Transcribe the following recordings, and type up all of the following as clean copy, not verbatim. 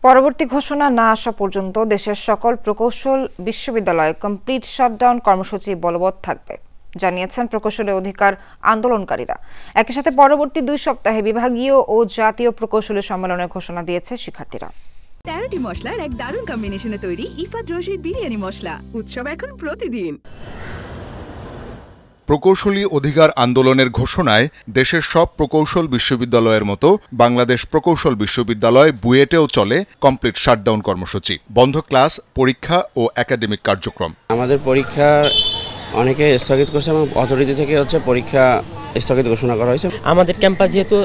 পরবর্তী ঘোষণা না আসা পর্যন্ত দেশের সকল প্রকৌশল বিশ্ববিদ্যালয়ে কমপ্লিট শাটডাউন কর্মসূচি বলবৎ থাকবে, জানিয়েছেন প্রকৌশলী অধিকার আন্দোলনকারীরা। একই সাথে পরবর্তী 2 সপ্তাহে বিভাগীয় ও জাতীয় প্রকৌশলী সম্মেলনের ঘোষণা দিয়েছে শিক্ষার্থীরা। 13টি মশলার এক দারুণ কম্বিনেশনে তৈরি ইফাত রশিদ বিরিয়ানি মশলা। উৎসব এখন প্রতিদিন। প্রকৌশলী অধিকার আন্দোলনের ঘোষণায় দেশের সব প্রকৌশল বিশ্ববিদ্যালয়ের মতো বাংলাদেশ প্রকৌশল বিশ্ববিদ্যালয় বুয়েটেও চলে কমপ্লিট শাটডাউন কর্মসূচি। বন্ধ ক্লাস, পরীক্ষা ও একাডেমিক কার্যক্রম। আমাদের পরীক্ষা অনেকে স্থগিত করছে এবং অথরিটি থেকে পরীক্ষা স্থগিত ঘোষণা করা হয়েছে। আমাদের ক্যাম্পাস যেহেতু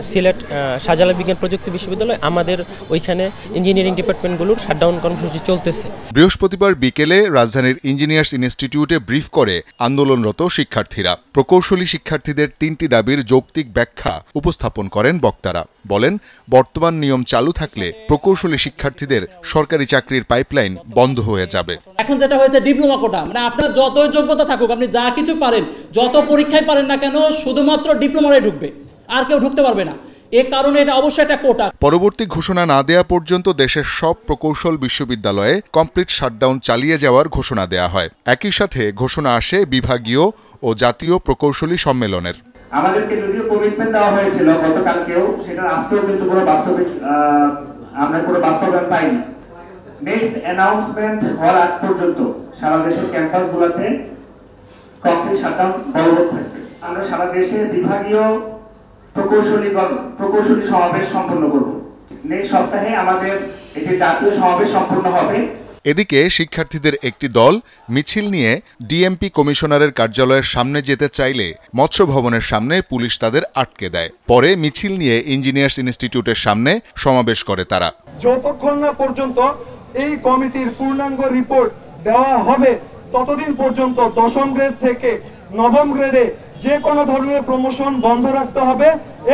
সিলেট শাহজালাল বিজ্ঞান প্রযুক্তি বিশ্ববিদ্যালয়, আমাদের ওইখানে ইঞ্জিনিয়ারিং ডিপার্টমেন্টগুলোর শাটডাউন কর্মসূচি চলতেছে। বৃহস্পতিবার বিকেলে রাজধানীর ইঞ্জিনিয়ার্স ইনস্টিটিউটে ব্রিফ করে আন্দোলনরত শিক্ষার্থীরা। প্রকৌশলী শিক্ষার্থীদের 3টি দাবির যৌক্তিক ব্যাখ্যা উপস্থাপন করেন বক্তারা। বলেন, বর্তমান নিয়ম চালু থাকলে প্রকৌশলী শিক্ষার্থীদের সরকারি চাকরির পাইপলাইন বন্ধ হয়ে যাবে। এখন যেটা হয়েছে ডিপ্লোমা কোটা, মানে আপনার যত যোগ্যতা থাকুক, আপনি যা কিছু পারেন, যত পরীক্ষায় পারেন না কেন, শুধুমাত্র ডিপ্লোমায় ঢুকবে, আর কেউ ঢুকতে পারবে না। এই কারণে এটা অবশ্যই একটা কোটা। পরবর্তী ঘোষণা না দেয়া পর্যন্ত দেশের সব প্রকৌশল বিশ্ববিদ্যালয়ে কমপ্লিট শাটডাউন চালিয়ে যাওয়ার ঘোষণা দেয়া হয়। একই সাথে ঘোষণা আসে বিভাগীয় ও জাতীয় প্রকৌশলী সম্মেলনের। আমাদেরকে যদিও কমিটমেন্ট দেওয়া হয়েছিল গতকালকেও, সেটা আজকেও কিন্তু আমরা কোনো বাস্তবায়ন পাইনি। নেক্সট অ্যানাউন্সমেন্ট হওয়ার আগ পর্যন্ত সারা দেশের ক্যাম্পাসগুলোতে কমপ্লিট শাটডাউন বলবৎ থাকবে। আমরা সারা দেশে বিভাগীয় প্রকৌশলী সমাবেশ সম্পন্ন করব। নেক্সট সপ্তাহে আমাদের একটি জাতীয় সমাবেশ সম্পন্ন হবে। এদিকে শিক্ষার্থীদের একটি দল মিছিল নিয়ে ডিএমপি কমিশনারের কার্যালয়ের সামনে যেতে চাইলে মৎস্য ভবনের সামনে পুলিশ তাদের আটকে দেয়। পরে মিছিল নিয়ে ইঞ্জিনিয়ার্স ইনস্টিটিউটের সামনে সমাবেশ করে তারা। যতক্ষণ না পর্যন্ত এই কমিটির পূর্ণাঙ্গ রিপোর্ট দেওয়া হবে, ততদিন পর্যন্ত 10ম গ্রেড থেকে 9ম গ্রেডে যে কোনো ধরনের প্রমোশন বন্ধ রাখতে হবে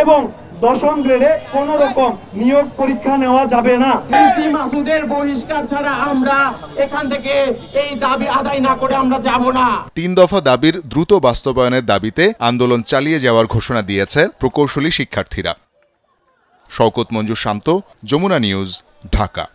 এবং 10ম গ্রেডে কোনো রকম নিয়োগ পরীক্ষা নেওয়া যাবে না। মাসুদের বহিষ্কার ছাড়া আমরা এখান থেকে এই দাবি আদায় না করে আমরা যাব না। 3 দফা দাবির দ্রুত বাস্তবায়নের দাবিতে আন্দোলন চালিয়ে যাওয়ার ঘোষণা দিয়েছে প্রকৌশলী শিক্ষার্থীরা। শওকত মঞ্জুর শান্ত, যমুনা নিউজ, ঢাকা।